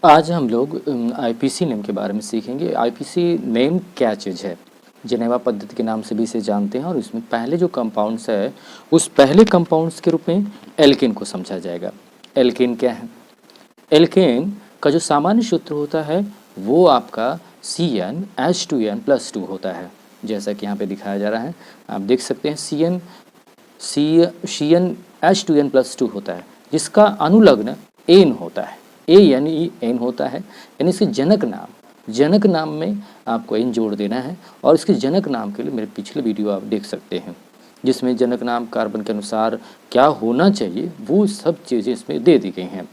आज हम लोग आईपीसी नेम के बारे में सीखेंगे। आईपीसी नेम क्या चीज़ है? जेनेवा पद्धति के नाम से भी इसे जानते हैं और इसमें पहले जो कंपाउंड्स है उस पहले कंपाउंड्स के रूप में एल्केन को समझा जाएगा। एल्केन क्या है? एल्केन का जो सामान्य सूत्र होता है वो आपका CnH2n+2 होता है, जैसा कि यहाँ पे दिखाया जा रहा है। आप देख सकते हैं CnH2n+2 होता है, जिसका अनुलग्न एन होता है। ए यानी एन होता है, यानी इसके जनक नाम में आपको एन जोड़ देना है। और इसके जनक नाम के लिए मेरे पिछले वीडियो आप देख सकते हैं, जिसमें जनक नाम कार्बन के अनुसार क्या होना चाहिए वो सब चीज़ें इसमें दे दी गई हैं।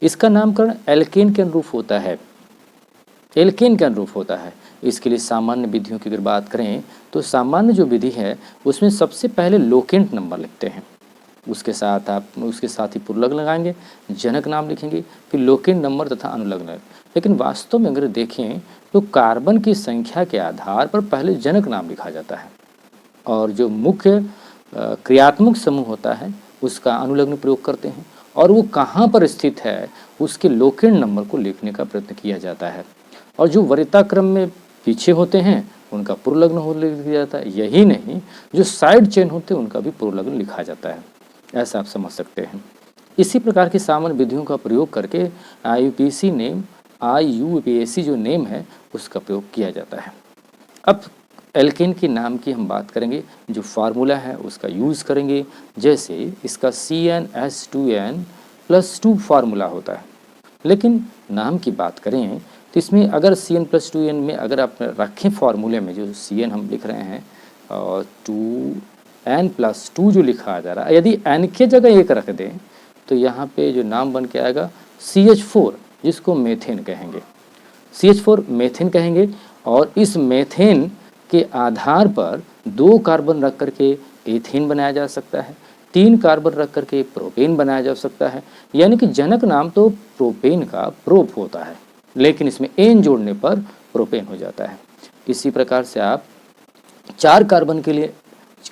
इसका नामकरण एल्केन के अनुरूप होता है, एल्केन के अनुरूप होता है। इसके लिए सामान्य विधियों की अगर बात करें तो सामान्य जो विधि है उसमें सबसे पहले लोकेंट नंबर लिखते हैं, उसके साथ ही पुरलग्न लगाएंगे, जनक नाम लिखेंगे, फिर लोकेंट नंबर तथा अनुलग्न। लेकिन वास्तव में अगर देखें तो कार्बन की संख्या के आधार पर पहले जनक नाम लिखा जाता है और जो मुख्य क्रियात्मक समूह होता है उसका अनुलग्न प्रयोग करते हैं और वो कहाँ पर स्थित है उसके लोकेंट नंबर को लिखने का प्रयत्न किया जाता है। और जो वरीयता क्रम में पीछे होते हैं उनका पुरलग्न हो लिखा जाता है। यही नहीं, जो साइड चेन होते हैं उनका भी पुरलग्न लिखा जाता है। ऐसा आप समझ सकते हैं। इसी प्रकार की सामान्य विधियों का प्रयोग करके आईयूपीएसी जो नेम है उसका प्रयोग किया जाता है। अब एल्केन के नाम की हम बात करेंगे, जो फार्मूला है उसका यूज़ करेंगे। जैसे इसका CnH2n+2 फार्मूला होता है, लेकिन नाम की बात करें तो इसमें अगर Cn+2n में अगर आप रखें फार्मूले में जो Cn हम लिख रहे हैं और 2n+2 जो लिखा जा रहा है, यदि n के जगह 1 रख दें तो यहाँ पे जो नाम बन के आएगा CH4, जिसको मेथेन कहेंगे। CH4 मेथेन कहेंगे और इस मेथेन के आधार पर 2 कार्बन रख करके एथेन बनाया जा सकता है, 3 कार्बन रख करके प्रोपेन बनाया जा सकता है। यानी कि जनक नाम तो प्रोपेन का प्रोप होता है, लेकिन इसमें एन जोड़ने पर प्रोपेन हो जाता है। इसी प्रकार से आप 4 कार्बन के लिए,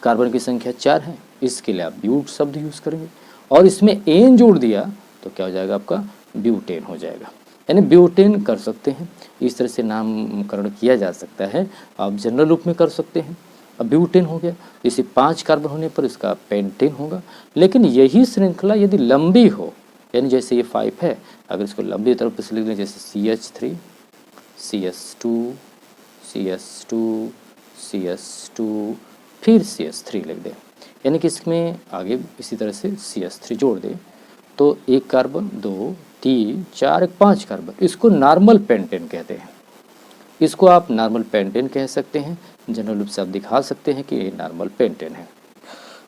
कार्बन की संख्या 4 है, इसके लिए आप ब्यूट शब्द यूज़ करेंगे और इसमें एन जोड़ दिया तो क्या हो जाएगा, आपका ब्यूटेन हो जाएगा। यानी ब्यूटेन कर सकते हैं, इस तरह से नामकरण किया जा सकता है। आप जनरल रूप में कर सकते हैं। अब ब्यूटेन हो गया, इसे 5 कार्बन होने पर इसका पेंटेन होगा। लेकिन यही श्रृंखला यदि लंबी हो, यानी जैसे ये 5 है, अगर इसको लंबी तरफ से लिख दें जैसे CH3 CS2 CS2 CS2 फिर CS3 लिख दें, यानी कि इसमें आगे इसी तरह से CS3 जोड़ दें तो 1 कार्बन 2 3 4 5 कार्बन, इसको नॉर्मल पेंटेन कहते हैं। इसको आप नॉर्मल पेंटेन कह सकते हैं। जनरल रूप से आप दिखा सकते हैं कि ये नॉर्मल पेंटेन है।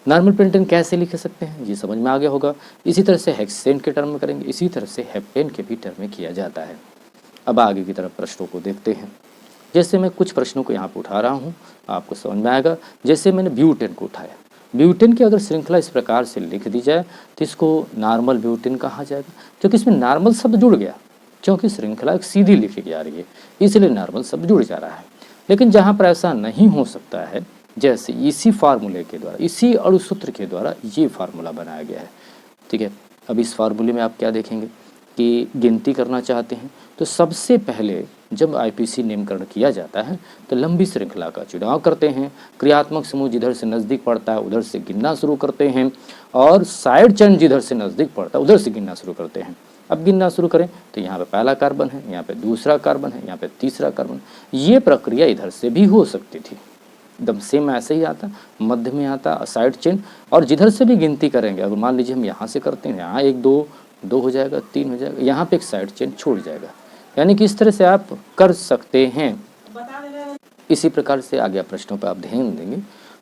नॉर्मल पेंटेन कैसे लिख सकते हैं ये समझ में आ गया होगा। इसी तरह से हेक्सेन के टर्म में करेंगे, इसी तरह से हेप्टेन के भी टर्म में किया जाता है। अब आगे की तरफ प्रश्नों को देखते हैं। जैसे मैं कुछ प्रश्नों को यहाँ पर उठा रहा हूँ, आपको समझ में आएगा। जैसे मैंने ब्यूटेन को उठाया, ब्यूटेन की अगर श्रृंखला इस प्रकार से लिख दी जाए तो इसको नॉर्मल ब्यूटेन कहा जाएगा, क्योंकि इसमें नॉर्मल शब्द जुड़ गया, क्योंकि श्रृंखला एक सीधी लिखी जा रही है, इसलिए नॉर्मल शब्द जुड़ जा रहा है। लेकिन जहाँ पर ऐसा नहीं हो सकता है, जैसे इसी फार्मूले के द्वारा, इसी अणुसूत्र के द्वारा ये फार्मूला बनाया गया है, ठीक है। अब इस फार्मूले में आप क्या देखेंगे कि गिनती करना चाहते हैं तो सबसे पहले जब आईपीसी नामकरण किया जाता है तो लंबी श्रृंखला का चुनाव करते हैं। क्रियात्मक समूह जिधर से नज़दीक पड़ता है उधर से गिनना शुरू करते हैं और साइड चेन जिधर से नज़दीक पड़ता है उधर से गिनना शुरू करते हैं। अब गिनना शुरू करें तो यहाँ पे पहला कार्बन है, यहाँ पे दूसरा कार्बन है, यहाँ पे तीसरा कार्बन। ये प्रक्रिया इधर से भी हो सकती थी, एकदम सेम ऐसे ही आता, मध्य में आता साइड चेन, और जिधर से भी गिनती करेंगे, अगर मान लीजिए हम यहाँ से करते हैं, यहाँ 1 2 हो जाएगा, 3 हो जाएगा, यहाँ पे एक साइड चेन छोड़ जाएगा। यानी कि इस तरह से आप कर सकते हैं। इसी प्रकार से आगे प्रश्नों पर आप ध्यान देंगे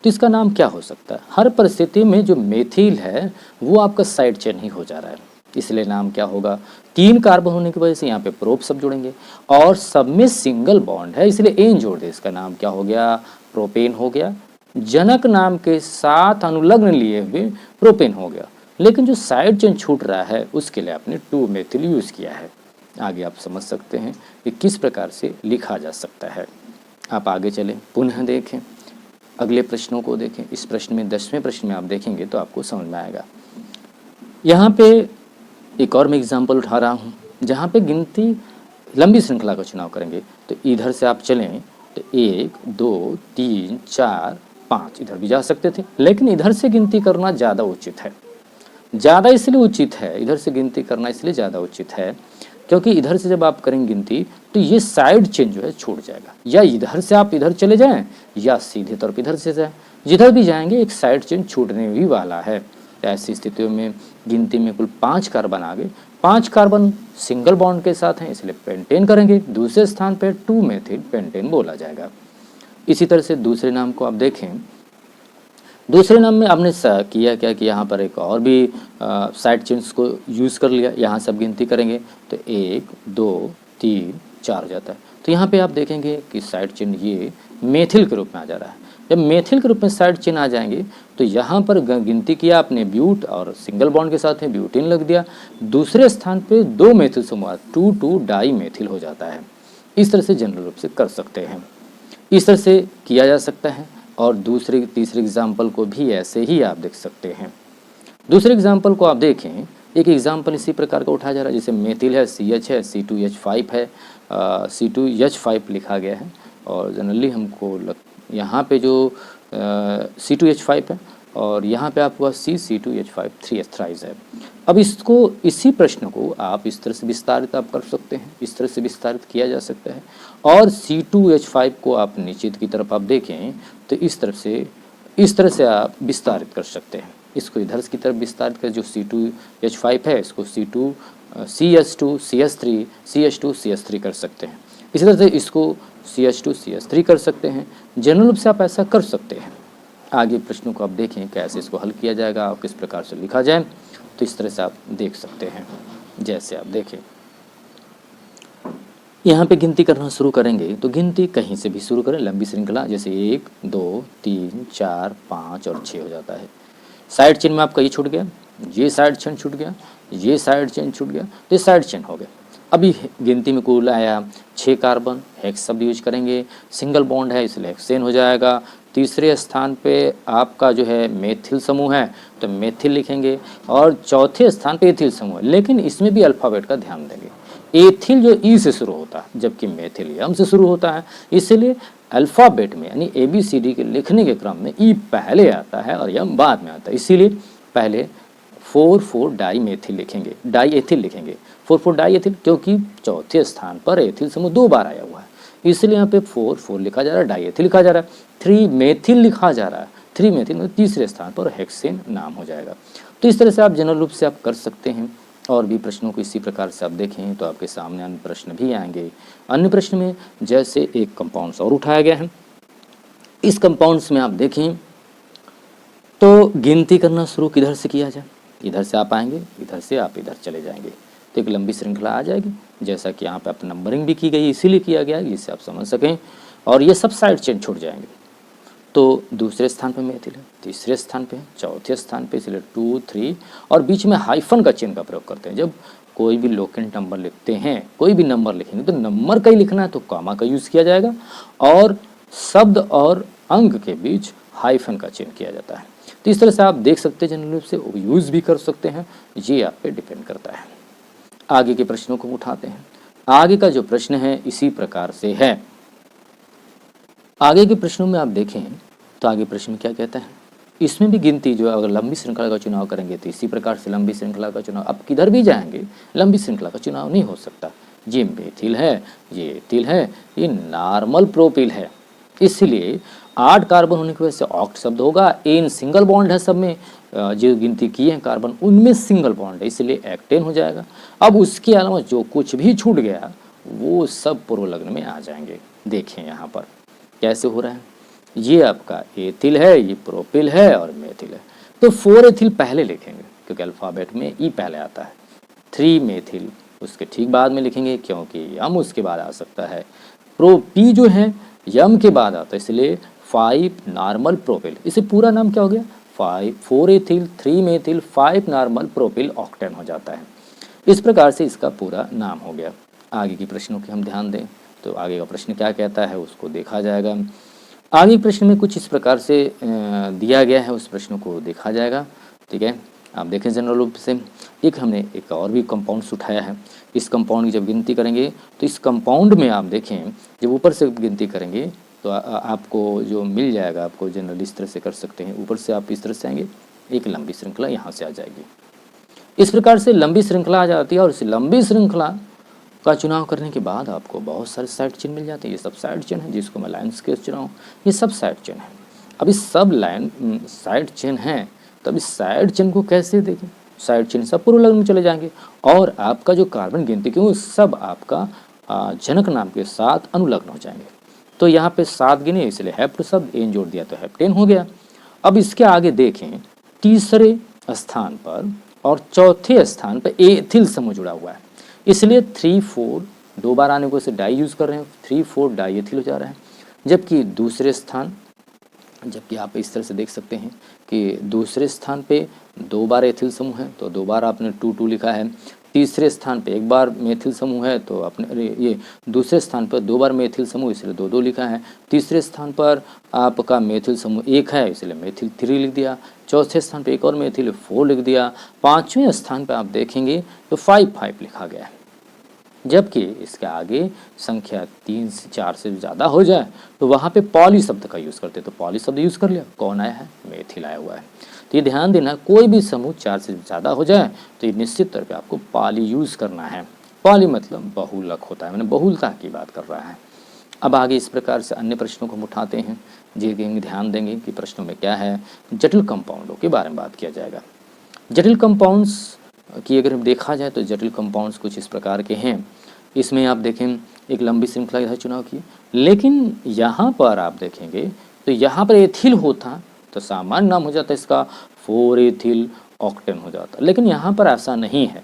तो इसका नाम क्या हो सकता है। हर परिस्थिति में जो मेथिल है वो आपका साइड चेन ही हो जा रहा है, इसलिए नाम क्या होगा। 3 कार्बन होने की वजह से यहाँ पे प्रोप सब जुड़ेंगे और सब में सिंगल बॉन्ड है, इसलिए एन जोड़ दे, इसका नाम क्या हो गया, प्रोपेन हो गया। जनक नाम के साथ अनुलग्न लिए हुए प्रोपेन हो गया। लेकिन जो साइड चेन छूट रहा है उसके लिए आपने 2 मेथिल यूज़ किया है। आगे आप समझ सकते हैं कि किस प्रकार से लिखा जा सकता है। आप आगे चलें, पुनः देखें, अगले प्रश्नों को देखें। इस प्रश्न में 10वें प्रश्न में आप देखेंगे तो आपको समझ में आएगा। यहाँ पे एक और मैं एग्जाम्पल उठा रहा हूँ जहाँ पे गिनती लंबी श्रृंखला का चुनाव करेंगे तो इधर से आप चलें तो 1 2 3 4 5 इधर भी जा सकते थे, लेकिन इधर से गिनती करना ज़्यादा उचित है। ज़्यादा इसलिए उचित है, इधर से गिनती करना इसलिए ज़्यादा उचित है क्योंकि इधर से जब आप करेंगे गिनती तो ये साइड चेन जो है छूट जाएगा। या इधर से आप इधर चले जाएं या सीधे तौर पर इधर से जाएं, जिधर भी जाएंगे एक साइड चेन छूटने ही वाला है। ऐसी स्थितियों में गिनती में कुल 5 कार्बन आ गए। 5 कार्बन सिंगल बॉन्ड के साथ हैं इसलिए पेंटेन करेंगे, दूसरे स्थान पर 2 मेथिल पेंटेन बोला जाएगा। इसी तरह से दूसरे नाम को आप देखें, दूसरे नाम में आपने किया क्या कि यहाँ पर एक और भी साइड चेन्स को यूज़ कर लिया। यहाँ सब गिनती करेंगे तो 1 2 3 4 हो जाता है। तो यहाँ पे आप देखेंगे कि साइड चेन ये मेथिल के रूप में आ जा रहा है। जब मेथिल के रूप में साइड चेन आ जाएंगे तो यहाँ पर गिनती किया आपने ब्यूट और सिंगल बॉन्ड के साथ में ब्यूटीन लग दिया, दूसरे स्थान पे 2 मेथिल समूह 2 डाई मेथिल हो जाता है। इस तरह से जनरल रूप से कर सकते हैं, इस तरह से किया जा सकता है। और दूसरे तीसरे एग्जाम्पल को भी ऐसे ही आप देख सकते हैं। दूसरे एग्जाम्पल को आप देखें, एक एग्जाम्पल इसी प्रकार का उठाया जा रहा है, जैसे मेथिल है CH है, C2H5 है, C2H5 लिखा गया है। और जनरली हमको यहाँ पे जो C2H5 है और यहाँ पे आपको C2H5 3 एस्थराइज है। अब इसको इसी प्रश्न को आप इस तरह से विस्तारित आप कर सकते हैं, इस तरह से विस्तारित किया जा सकता है। और C2H5 को आप नीचे की तरफ आप देखें तो इस तरह से आप विस्तारित कर सकते हैं। इसको इधर की तरफ विस्तारित कर, जो C2H5 है इसको C2 CH2 CH3 CH2 CH3 कर सकते हैं। इसी तरह से इसको CH2 CH3 कर सकते हैं। जनरल रूप से आप ऐसा कर सकते हैं। आगे प्रश्नों को आप देखें कैसे इसको हल किया जाएगा और किस प्रकार से लिखा जाए, तो इस तरह से आप देख सकते हैं। जैसे आप देखें यहाँ पे गिनती करना शुरू करेंगे तो गिनती कहीं से भी शुरू करें, लंबी श्रृंखला जैसे 1 2 3 4 5 और 6 हो जाता है। साइड चेन में आपका ये छूट गया, ये साइड चेन छूट गया, ये साइड चेन छूट गया, तो ये साइड चेन हो गया। अभी गिनती में कुल आया 6 कार्बन, हेक्स शब्द यूज करेंगे, सिंगल बॉन्ड है इसलिए हेक्सेन हो जाएगा। तीसरे स्थान पे आपका जो है मेथिल समूह है तो मेथिल लिखेंगे, और चौथे स्थान पे एथिल समूह है, लेकिन इसमें भी अल्फ़ाबेट का ध्यान देंगे। एथिल जो ई से शुरू होता है जबकि मेथिल एम से शुरू होता है, इसलिए अल्फ़ाबेट में यानी ABCD के लिखने के क्रम में ई पहले आता है और एम बाद में आता है। इसीलिए पहले 4 डाई मेथिल लिखेंगे, डाई एथिल लिखेंगे, 4 डाई एथिल, क्योंकि चौथे स्थान पर एथिल समूह 2 बार आया हुआ है, इसलिए यहाँ पे 4 लिखा जा रहा है, डाई एथिल लिखा जा रहा है, 3 मेथिल लिखा जा रहा है, 3 मेथिल में तीसरे स्थान पर हेक्सेन नाम हो जाएगा। तो इस तरह से आप जनरल रूप से आप कर सकते हैं। और भी प्रश्नों को इसी प्रकार से आप देखें तो आपके सामने अन्य प्रश्न भी आएंगे। अन्य प्रश्न में जैसे एक कंपाउंड्स और उठाया गया है, इस कंपाउंड्स में आप देखें तो गिनती करना शुरू किधर से किया जाए, इधर से आप आएंगे, इधर से आप इधर चले जाएंगे तो एक लंबी श्रृंखला आ जाएगी। जैसा कि यहाँ पे आप नंबरिंग भी की गई इसीलिए किया गया है जिससे आप समझ सकें, और ये सब साइड चेन छूट जाएंगे। तो दूसरे स्थान पे मेथिल है, तीसरे स्थान पे है, चौथे स्थान पे, इसलिए 2 3 और बीच में हाइफन का चिन्ह का प्रयोग करते हैं। जब कोई भी लोकेंट नंबर लिखते हैं, कोई भी नंबर लिखेंगे तो नंबर का ही लिखना है तो कॉमा का यूज़ किया जाएगा, और शब्द और अंक के बीच हाइफन का चिन्ह किया जाता है। तो इस तरह से आप देख सकते हैं, जनरल रूप से यूज़ भी कर सकते हैं, ये आप पे डिपेंड करता है। आगे के प्रश्नों को उठाते हैं। आगे का जो प्रश्न है इसी प्रकार से है। आगे के प्रश्नों में आप देखें तो आगे प्रश्न क्या कहता है, इसमें भी गिनती जो है अगर लंबी श्रृंखला का चुनाव करेंगे तो इसी प्रकार से लंबी श्रृंखला का चुनाव, अब किधर भी जाएंगे लंबी श्रृंखला का चुनाव नहीं हो सकता। ये मेथिल है, ये एथिल है, ये नॉर्मल प्रोपिल है, इसलिए 8 कार्बन होने की वजह से ऑक्ट शब्द होगा। एन सिंगल बॉन्ड है, सब में जो गिनती किए हैं कार्बन उनमें सिंगल बॉन्ड है, इसलिए एक्टेन हो जाएगा। अब उसके अलावा जो कुछ भी छूट गया वो सब पूर्व लग्न में आ जाएंगे। देखें यहाँ पर कैसे हो रहा है, ये आपका एथिल है, ये प्रोपिल है और मेथिल है, तो 4 एथिल पहले लिखेंगे क्योंकि अल्फ़ाबेट में ई पहले आता है। 3 मेथिल उसके ठीक बाद में लिखेंगे क्योंकि यम उसके बाद आ सकता है। पी जो है यम के बाद आता है, इसलिए 5 नॉर्मल प्रोपिल। इसे पूरा नाम क्या हो गया, 4 ethyl 3 methyl 5 normal propyl octane हो जाता है। इस प्रकार से इसका पूरा नाम हो गया। आगे की प्रश्नों की हम ध्यान दें तो आगे का प्रश्न क्या कहता है उसको देखा जाएगा। आगे प्रश्न में कुछ इस प्रकार से दिया गया है, उस प्रश्न को देखा जाएगा। ठीक है, आप देखें जनरल रूप से। एक हमने एक और भी कंपाउंड्स उठाया है। इस कंपाउंड की जब गिनती करेंगे तो इस कंपाउंड में आप देखें जब ऊपर से गिनती करेंगे तो आपको जो मिल जाएगा, आपको जनरल इस तरह से कर सकते हैं। ऊपर से आप इस तरह से आएंगे, एक लंबी श्रृंखला यहाँ से आ जाएगी। इस प्रकार से लंबी श्रृंखला आ जाती है और इस लंबी श्रृंखला का चुनाव करने के बाद आपको बहुत सारे साइड चेन मिल जाते हैं। ये सब साइड चेन है जिसको मैं लाइन स्केच चुनाव, ये सब साइड चेन है। अब इस सब लाइन साइड चेन हैं, तब इस साइड चेन को कैसे देखें? साइड चेन सब पूर्व लग्न में चले जाएंगे और आपका जो कार्बन गिनती क्यों सब आपका जनक नाम के साथ अनुलग्न हो जाएंगे। तो यहाँ पे 7 गिने, इसलिए हेप्ट शब्द एन जोड़ दिया तो हेप्टेन हो गया। अब इसके आगे देखें, तीसरे स्थान पर और चौथे स्थान पर एथिल समूह जुड़ा हुआ है, इसलिए 3,4 दो बार आने को इसे डाई यूज़ कर रहे हैं, 3,4 डाई एथिल हो जा रहा है। जबकि दूसरे स्थान, जबकि आप इस तरह से देख सकते हैं कि दूसरे स्थान पे 2 बार एथिल समूह है तो 2 बार आपने 2,2 लिखा है। तीसरे स्थान पे 1 बार मेथिल समूह है तो आपने ये दूसरे स्थान पर 2 बार मेथिल समूह इसलिए 2,2 लिखा है। तीसरे स्थान पर आपका मेथिल समूह 1 है इसलिए मेथिल 3 लिख दिया। चौथे स्थान पे एक और मेथिल 4 लिख दिया। 5वें स्थान पे आप देखेंगे तो 5 लिखा गया है। जबकि इसके आगे संख्या 3 से 4 से ज़्यादा हो जाए तो वहाँ पे पॉली शब्द का यूज़ करते, तो पॉली शब्द यूज़ कर लिया। कौन आया है? मेथिल आया हुआ है। तो ये ध्यान देना, कोई भी समूह 4 से ज़्यादा हो जाए तो ये निश्चित तौर पे आपको पॉली यूज़ करना है। पॉली मतलब बहुलक होता है, मैंने बहुलता की बात कर रहा है। अब आगे इस प्रकार से अन्य प्रश्नों को हम उठाते हैं, जी ध्यान देंगे कि प्रश्नों में क्या है। जटिल कंपाउंडों के बारे में बात किया जाएगा। जटिल कंपाउंड्स की अगर देखा जाए तो जटिल कंपाउंड्स कुछ इस प्रकार के हैं। इसमें आप देखें एक लंबी श्रृंखला इधर चुनाव की, लेकिन यहाँ पर आप देखेंगे तो यहाँ पर एथिल होता तो सामान्य नाम हो जाता इसका 4 एथिल ऑक्टेन हो जाता, लेकिन यहाँ पर ऐसा नहीं है।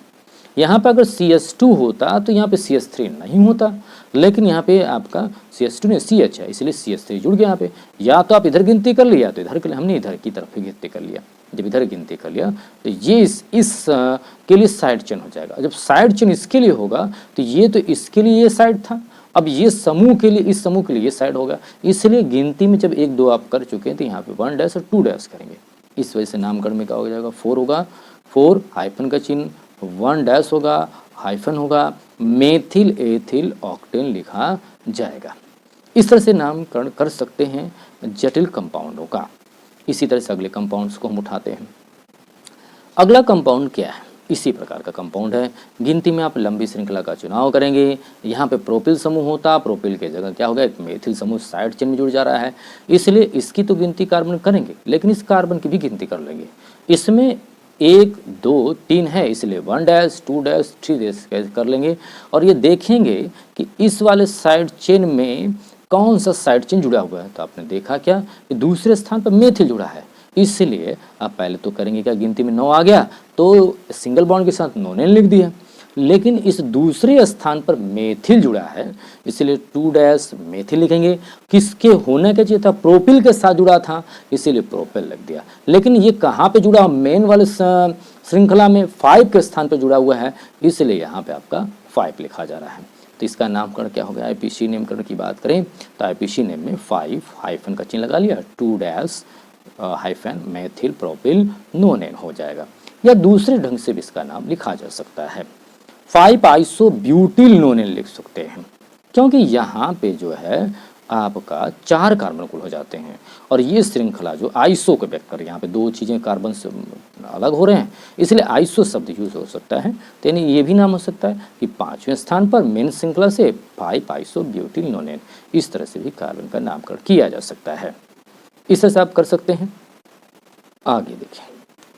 यहाँ पर अगर CH2 होता तो यहाँ पे CH3 नहीं होता, लेकिन यहाँ पे आपका CH2 नहीं CH है इसलिए CH3 जुड़ गया यहाँ पे। या तो आप इधर गिनती कर लिया तो इधर के लिए, हमने इधर की तरफ ही गिनती कर लिया। जब इधर गिनती कर लिया तो ये इस के लिए साइड चेन हो जाएगा। जब साइड चेन इसके लिए होगा तो ये तो इसके लिए ये साइड था, अब ये समूह के लिए, इस समूह के लिए ये साइड होगा। इसलिए गिनती में जब 1 2 आप कर चुके हैं तो यहाँ पे 1 डैश और 2 डैश करेंगे। इस वजह से नामकरण में क्या हो जाएगा? 4 होगा, 4 हाइफन का चिन्ह, 1 डैश होगा, हाइफन होगा, मेथिल एथिल ऑक्टेन लिखा जाएगा। इस तरह से नामकरण कर सकते हैं जटिल कंपाउंडों का। इसी तरह से अगले कंपाउंड्स को हम उठाते हैं। अगला कंपाउंड क्या है? इसी प्रकार का कंपाउंड है। गिनती में आप लंबी श्रृंखला का चुनाव करेंगे। यहाँ पे प्रोपिल समूह होता, प्रोपिल के जगह क्या होगा? एक मेथिल समूह साइड चेन में जुड़ जा रहा है, इसलिए इसकी तो गिनती कार्बन करेंगे, लेकिन इस कार्बन की भी गिनती कर लेंगे। इसमें 1 2 3 है इसलिए 1 डैश 2 डैश 3 डैश कर लेंगे और ये देखेंगे कि इस वाले साइड चेन में कौन सा साइड चेन जुड़ा हुआ है। तो आपने देखा क्या कि दूसरे स्थान पर मेथिल जुड़ा है, इसलिए आप पहले तो करेंगे क्या? गिनती में 9 आ गया तो सिंगल बॉन्ड के साथ नोनेन लिख दिया, लेकिन इस दूसरे स्थान पर मेथिल जुड़ा है इसलिए 2 डैश मेथिल लिखेंगे। किसके होने का चाहिए था? प्रोपिल के साथ जुड़ा था इसलिए प्रोपिल लिख दिया। लेकिन ये कहाँ पे जुड़ा? मेन वाले श्रृंखला में 5 के स्थान पर जुड़ा हुआ है, इसलिए यहाँ पे आपका 5 लिखा जा रहा है। तो इसका नामकरण क्या हो गया? IPC नामकरण की बात करें तो IPC नेम में 5 हाइफन का चिन्ह लगा लिया, 2 डैश हाइफन मेथिल प्रोपिल नोनेन हो जाएगा। या दूसरे ढंग से भी इसका नाम लिखा जा सकता है 5 आइसो ब्यूटिल नोनेन लिख सकते हैं, क्योंकि यहाँ पे जो है आपका 4 कार्बन कुल हो जाते हैं और ये श्रृंखला जो आइसो को व्यक्त कर रही है, यहाँ पे 2 चीज़ें कार्बन से अलग हो रहे हैं इसलिए आइसो शब्द यूज हो सकता है। तो यानी ये भी नाम हो सकता है कि 5वें स्थान पर मेन श्रृंखला से 5 आइसो ब्यूटिल नोनेन, इस तरह से भी कार्बन का नामकरण किया जा सकता है। इस तरह से आप कर सकते हैं। आगे देखिए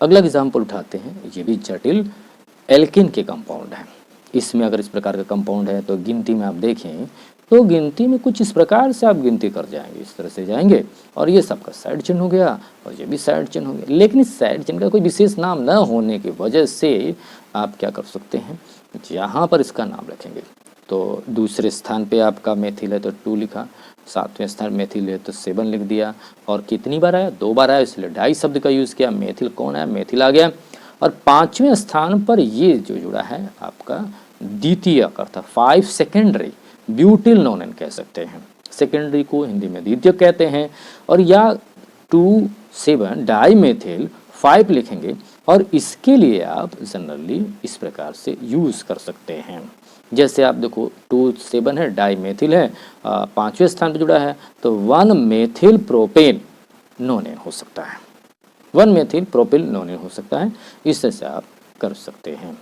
अगला एग्जाम्पल उठाते हैं, ये भी जटिल एल्केन के कंपाउंड है। इसमें अगर इस प्रकार का कंपाउंड है तो गिनती में आप देखें तो गिनती में कुछ इस प्रकार से आप गिनती कर जाएंगे, इस तरह से जाएंगे और ये सबका साइड चिन्ह हो गया और ये भी साइड चिन्ह हो गया। लेकिन इस साइड चिन्ह का कोई विशेष नाम न होने की वजह से आप क्या कर सकते हैं? यहाँ पर इसका नाम रखेंगे। तो दूसरे स्थान पे आपका मेथिल है तो 2 लिखा, 7वें स्थान मेथिल है तो 7 लिख दिया और कितनी बार आया? 2 बार आया इसलिए डाई शब्द का यूज़ किया। मेथिल कौन है? मेथिल आ गया। और 5वें स्थान पर ये जो जुड़ा है आपका द्वितीय अर्थात 5 सेकेंडरी ब्यूटिल नोनेन कह सकते हैं। सेकेंडरी को हिंदी में द्वितीय कहते हैं। और या 2 7 डाई मेथिल 5 लिखेंगे और इसके लिए आप जनरली इस प्रकार से यूज़ कर सकते हैं। जैसे आप देखो 2,7 है, डाई मेथिल है, 5वें स्थान पर जुड़ा है, तो 1 मेथिल प्रोपेन नोनेन हो सकता है, 1 मेथिल प्रोपिल नोनेन हो सकता है। इस तरह से आप कर सकते हैं।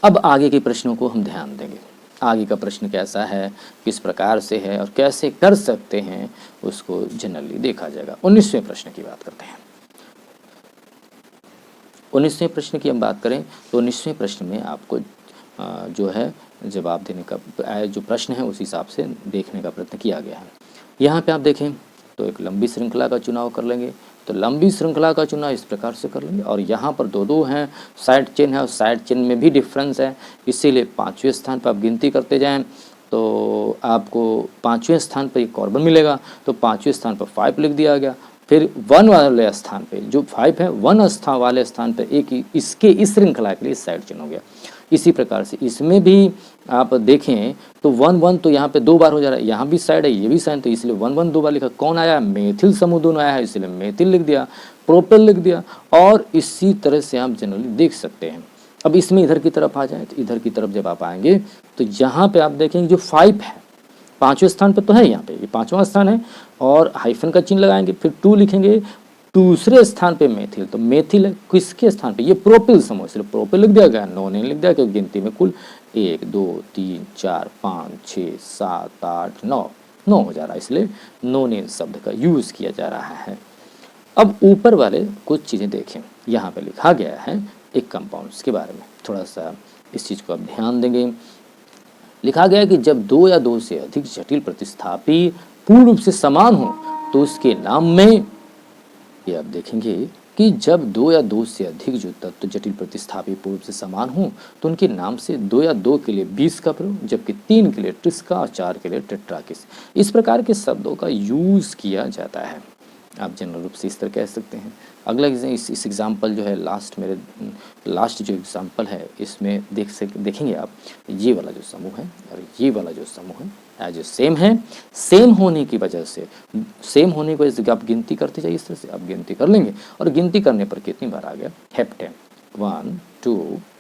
अब आगे के प्रश्नों को हम ध्यान देंगे। आगे का प्रश्न कैसा है, किस प्रकार से है और कैसे कर सकते हैं, उसको जनरली देखा जाएगा। 19वें प्रश्न की बात करते हैं। 19वें प्रश्न की हम बात करें तो 19वें प्रश्न में आपको जो है जवाब देने का जो प्रश्न है उस हिसाब से देखने का प्रयत्न किया गया है। यहाँ पे आप देखें तो एक लंबी श्रृंखला का चुनाव कर लेंगे, तो लंबी श्रृंखला का चुनाव इस प्रकार से कर लेंगे और यहाँ पर दो हैं, साइड चेन है और साइड चेन में भी डिफरेंस है, इसीलिए 5वें स्थान पर आप गिनती करते जाएं तो आपको 5वें स्थान पर एक कार्बन मिलेगा, तो 5वें स्थान पर 5 लिख दिया गया। फिर 1 वाले स्थान पे जो 5 है 1 स्थान वाले स्थान पर एक इसके इस श्रृंखला के लिए साइड चेन हो गया। इसी प्रकार से इसमें भी आप देखें तो 1 1 तो यहाँ पे 2 बार हो जा रहा है, यहाँ भी साइड है ये भी साइड, तो इसलिए 1 1 2 बार लिखा। कौन आया, मेथिल समूह दोनों आया है, इसलिए मेथिल लिख दिया, प्रोपेल लिख दिया। और इसी तरह से आप जनरली देख सकते हैं। अब इसमें इधर की तरफ आ जाए तो इधर की तरफ जब आप आएंगे तो यहाँ पे आप देखेंगे जो 5 है 5वें स्थान पर तो है, यहाँ पे ये 5वां स्थान है और हाइफन का चिन्ह लगाएंगे, फिर 2 लिखेंगे, दूसरे स्थान पे मेथिल, तो मेथिल किसके स्थान पे, ये प्रोपिल समूह, इसलिए प्रोपिल लिख दिया गया, नोनेन लिख दिया, क्योंकि गिनती में कुल 1 2 3 4 5 6 7 8 9 हो जा रहा है, इसलिए नोनेन शब्द का यूज किया जा रहा है। अब ऊपर वाले कुछ चीज़ें देखें, यहाँ पे लिखा गया है एक कंपाउंड्स के बारे में, थोड़ा सा इस चीज़ को आप ध्यान देंगे। लिखा गया है कि जब 2 या 2 से अधिक जटिल प्रतिस्थापी पूर्ण रूप से समान हो तो उसके नाम में, ये आप देखेंगे कि जब 2 या 2 से अधिक जो तत्व जटिल प्रतिस्थापी पूर्व से समान हो तो उनके नाम से 2 या 2 के लिए 20 का प्रयोग, जबकि 3 के लिए ट्रिस्का और 4 के लिए टेट्राकिस, इस प्रकार के शब्दों का यूज किया जाता है। आप जनरल रूप से इस तरह कह सकते हैं। अगला इस एग्जाम्पल जो है लास्ट जो एग्जाम्पल है इसमें देखेंगे आप, ये वाला जो समूह है और ये वाला जो समूह है एज सेम है, सेम होने की वजह से आप गिनती करते जाइए, इस तरह से आप गिनती कर लेंगे और गिनती करने पर कितनी बार आ गया, हेप्टेन 1 2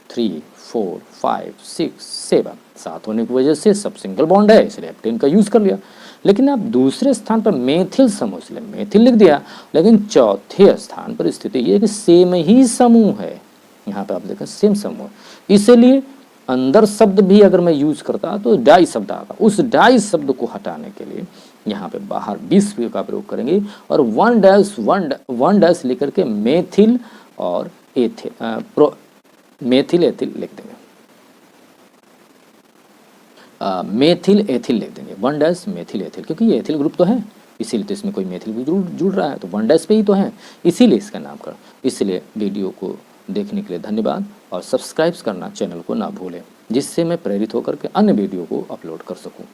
3 4 5 6 7, 7 होने की वजह से सब सिंगल बॉन्ड है, इसलिए हेप्टेन का यूज कर लिया। लेकिन आप दूसरे स्थान पर मेथिल समूह, इसलिए मेथिल लिख दिया, लेकिन चौथे स्थान पर स्थिति ये कि सेम ही समूह है, यहाँ पे आप देखें सेम समूह, इसलिए अंदर शब्द भी अगर मैं यूज करता तो डाई शब्द आता, उस डाई शब्द को हटाने के लिए यहाँ पे बाहर 20 का प्रयोग करेंगे और 1 डैश लेकर के मेथिल और मेथिल एथिल लिख देंगे, मेथिल एथिल लिख देंगे, 1 डैश मेथिल एथिल, क्योंकि ये एथिल ग्रुप तो है इसीलिए तो इसमें कोई मेथिल भी जुड़ रहा है, तो 1 डैश पे ही तो है, इसीलिए इसका नामकरण। इसलिए वीडियो को देखने के लिए धन्यवाद और सब्सक्राइब करना चैनल को ना भूलें, जिससे मैं प्रेरित होकर के अन्य वीडियो को अपलोड कर सकूं।